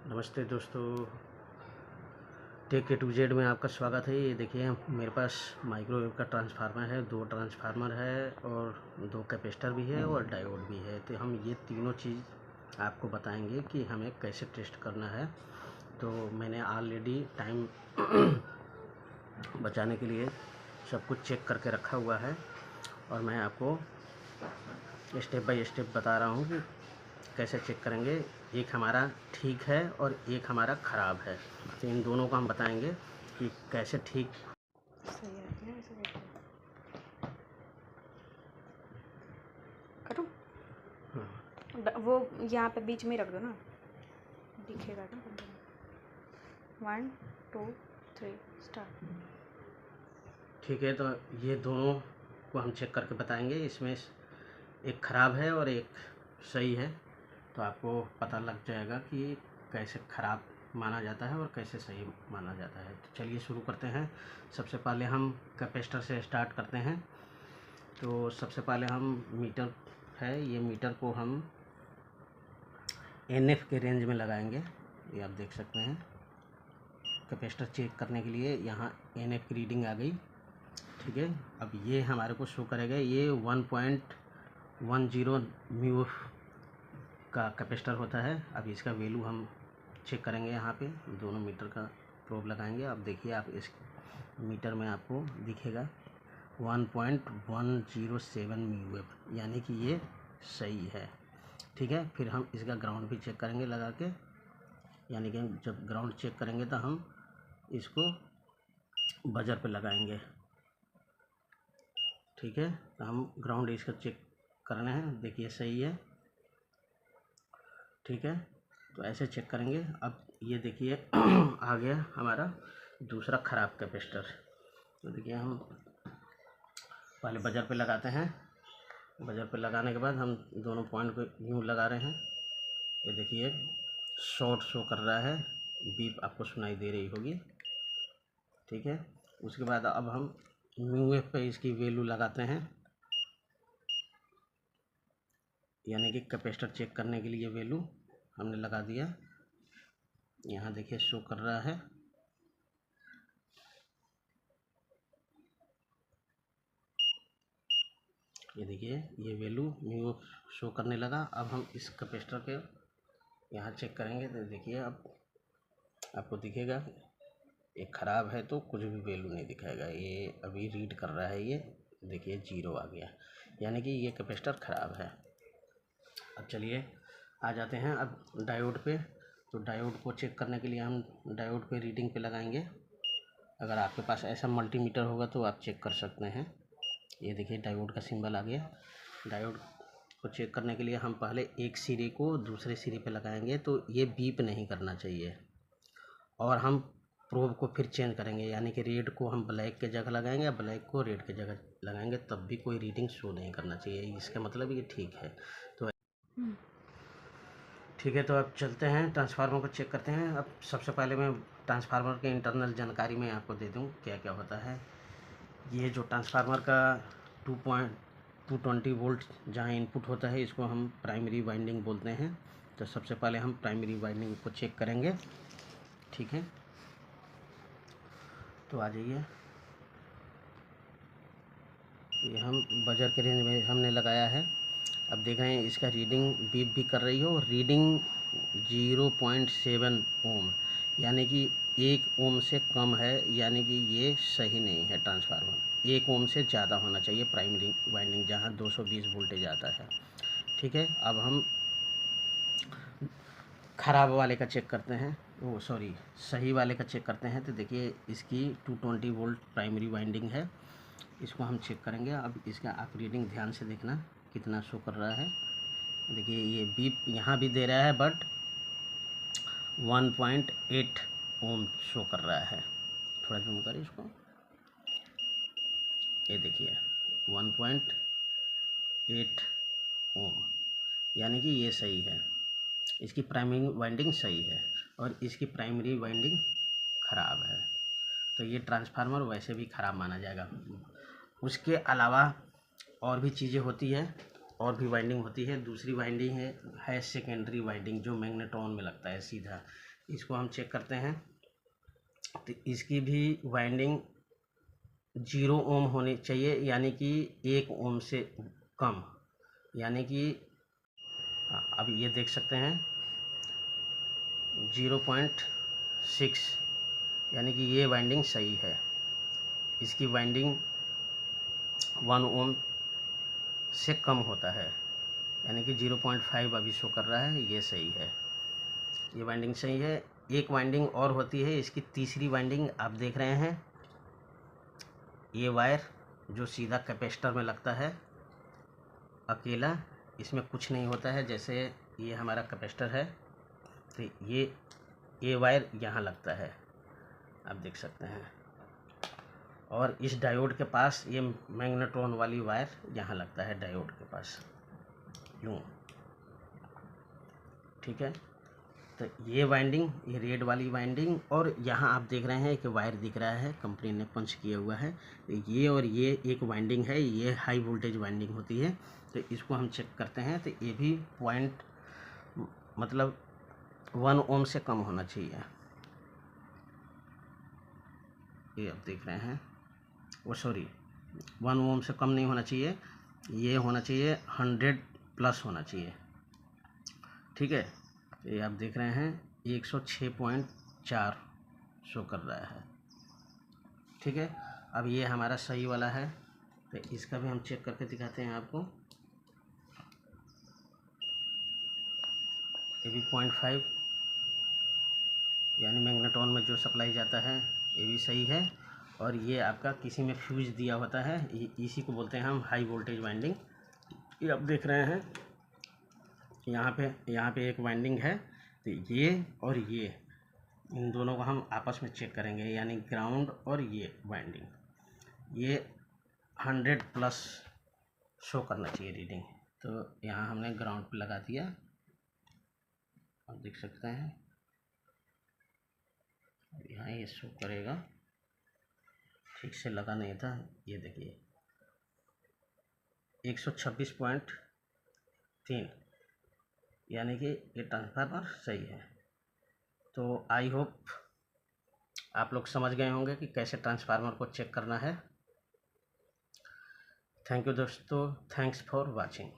नमस्ते दोस्तों, take a to Z में आपका स्वागत है। ये देखिए मेरे पास माइक्रोवेव का ट्रांसफार्मर है, 2 ट्रांसफार्मर है और 2 कैपेसिटर भी है और डायोड भी है। तो हम ये तीनों चीज़ आपको बताएंगे कि हमें कैसे टेस्ट करना है। तो मैंने ऑलरेडी टाइम बचाने के लिए सब कुछ चेक करके रखा हुआ है और मैं आपको स्टेप बाय स्टेप बता रहा हूँ कि कैसे चेक करेंगे। एक हमारा ठीक है और एक हमारा ख़राब है, तो इन दोनों को हम बताएंगे कि कैसे ठीक सही है ना, ऐसे करके करूँ। वो यहाँ पे बीच में रख दो ना, दिखेगा ना बंदे में। 1 2 3 स्टार्ट। ठीक है। तो ये दोनों को हम चेक करके बताएंगे। इसमें एक ख़राब है और एक सही है, तो आपको पता लग जाएगा कि कैसे ख़राब माना जाता है और कैसे सही माना जाता है। तो चलिए शुरू करते हैं। सबसे पहले हम कैपेसिटर से स्टार्ट करते हैं। तो सबसे पहले हम मीटर है, ये मीटर को हम NF के रेंज में लगाएंगे। ये आप देख सकते हैं। कैपेसिटर चेक करने के लिए यहाँ NF की रीडिंग आ गई। ठीक है, अब ये हमारे को शो करेगा, ये 1.10 म्यू का कैपेसिटर होता है। अब इसका वैल्यू हम चेक करेंगे। यहाँ पे दोनों मीटर का प्रोब लगाएंगे। अब देखिए, आप इस मीटर में आपको दिखेगा 1.107 म्यू, यानी कि ये सही है। ठीक है, फिर हम इसका ग्राउंड भी चेक करेंगे लगा के, यानी कि जब ग्राउंड चेक करेंगे तो हम इसको बजर पे लगाएंगे। ठीक है, तो हम ग्राउंड इसका चेक करना है। देखिए सही है। ठीक है, तो ऐसे चेक करेंगे। अब ये देखिए आ गया हमारा दूसरा ख़राब कैपेसिटर। तो देखिए हम पहले बजर पे लगाते हैं। बजर पे लगाने के बाद हम दोनों पॉइंट को यूँ लगा रहे हैं। ये देखिए शॉर्ट शो कर रहा है, बीप आपको सुनाई दे रही होगी। ठीक है, उसके बाद अब हम म्यू एफ पे इसकी वैल्यू लगाते हैं, यानी कि कैपेसिटर चेक करने के लिए वैल्यू हमने लगा दिया। यहाँ देखिए शो कर रहा है। ये देखिए ये वैल्यू म्यू शो करने लगा। अब हम इस कैपेसिटर के यहाँ चेक करेंगे तो देखिए अब आपको दिखेगा एक ख़राब है तो कुछ भी वैल्यू नहीं दिखाएगा। ये अभी रीड कर रहा है, ये देखिए 0 आ गया, यानी कि ये कैपेसिटर ख़राब है। अब चलिए आ जाते हैं अब डायोड पे। तो डायोड को चेक करने के लिए हम डायोड पे रीडिंग पे लगाएंगे। अगर आपके पास ऐसा मल्टीमीटर होगा तो आप चेक कर सकते हैं। ये देखिए डायोड का सिंबल आ गया। डायोड को चेक करने के लिए हम पहले एक सिरे को दूसरे सिरे पे लगाएंगे, तो ये बीप नहीं करना चाहिए। और हम प्रोब को फिर चेंज करेंगे, यानी कि रेड को हम ब्लैक के जगह लगाएंगे या ब्लैक को रेड के जगह लगाएंगे, तब भी कोई रीडिंग शो नहीं करना चाहिए। इसका मतलब ये ठीक है। तो ठीक है, तो अब चलते हैं ट्रांसफार्मर को चेक करते हैं। अब सबसे पहले मैं ट्रांसफार्मर के इंटरनल जानकारी में आपको दे दूं क्या क्या होता है। ये जो ट्रांसफार्मर का 220 वोल्ट जहाँ इनपुट होता है, इसको हम प्राइमरी वाइंडिंग बोलते हैं। तो सबसे पहले हम प्राइमरी वाइंडिंग को चेक करेंगे। ठीक है, तो आ जाइए। ये हम बजर के रेंज में हमने लगाया है। अब देख रहे हैं इसका रीडिंग बीप भी कर रही हो, रीडिंग 0.7 ओम, यानी कि 1 ओम से कम है, यानी कि ये सही नहीं है। ट्रांसफार्मर 1 ओम से ज़्यादा होना चाहिए प्राइमरी वाइंडिंग, जहाँ 220 वोल्टेज आता है। ठीक है, अब हम ख़राब वाले का चेक करते हैं, वो सॉरी सही वाले का चेक करते हैं। तो देखिए इसकी 220 वोल्ट प्राइमरी वाइंडिंग है, इसको हम चेक करेंगे। अब इसका आप रीडिंग ध्यान से देखना कितना शो कर रहा है। देखिए ये बीप यहाँ भी दे रहा है, बट 1.8 ओम शो कर रहा है। थोड़ा जूम करें इसको, ये देखिए 1.8 ओम, यानी कि ये सही है। इसकी प्राइमरी वाइंडिंग सही है और इसकी प्राइमरी वाइंडिंग ख़राब है। तो ये ट्रांसफार्मर वैसे भी ख़राब माना जाएगा। उसके अलावा और भी चीज़ें होती है, और भी वाइंडिंग होती है। दूसरी वाइंडिंग है सेकेंडरी वाइंडिंग, जो मैग्नेट्रॉन में लगता है सीधा, इसको हम चेक करते हैं। तो इसकी भी वाइंडिंग 0 ओम होनी चाहिए, यानी कि 1 ओम से कम, यानी कि अब ये देख सकते हैं 0.6, यानी कि ये वाइंडिंग सही है। इसकी वाइंडिंग 1 ओम से कम होता है, यानी कि 0.5 अभी शो कर रहा है, ये सही है, ये वाइंडिंग सही है। एक वाइंडिंग और होती है, इसकी तीसरी वाइंडिंग आप देख रहे हैं, ये वायर जो सीधा कैपेसिटर में लगता है अकेला, इसमें कुछ नहीं होता है। जैसे ये हमारा कैपेसिटर है, तो ये वायर यहाँ लगता है, आप देख सकते हैं, और इस डायोड के पास ये मैग्नेट्रॉन वाली वायर यहाँ लगता है डायोड के पास, यूँ, ठीक है। तो ये वाइंडिंग, ये रेड वाली वाइंडिंग, और यहाँ आप देख रहे हैं कि वायर दिख रहा है, कंपनी ने पंच किया हुआ है, ये और ये एक वाइंडिंग है, ये हाई वोल्टेज वाइंडिंग होती है। तो इसको हम चेक करते हैं, तो ये भी पॉइंट मतलब 1 ओम से कम होना चाहिए। ये आप देख रहे हैं, वो सॉरी 1 ओम से कम नहीं होना चाहिए, ये होना चाहिए 100 प्लस होना चाहिए, ठीक है। ये आप देख रहे हैं 106.4 शो कर रहा है, ठीक है। अब ये हमारा सही वाला है, तो इसका भी हम चेक करके दिखाते हैं आपको। ये भी 0.5, यानी मैग्नेट्रॉन में जो सप्लाई जाता है ये भी सही है। और ये आपका किसी में फ्यूज दिया होता है, इसी को बोलते हैं हम हाई वोल्टेज वाइंडिंग। ये आप देख रहे हैं यहाँ पे एक वाइंडिंग है, तो ये और ये, इन दोनों को हम आपस में चेक करेंगे, यानी ग्राउंड और ये वाइंडिंग, ये 100 प्लस शो करना चाहिए रीडिंग। तो यहाँ हमने ग्राउंड पे लगा दिया, आप देख सकते हैं यहाँ ये शो करेगा, ठीक से लगा नहीं था, ये देखिए 126.3, यानी कि ये ट्रांसफार्मर सही है। तो आई होप आप लोग समझ गए होंगे कि कैसे ट्रांसफार्मर को चेक करना है। थैंक यू दोस्तों, थैंक्स फॉर वाचिंग।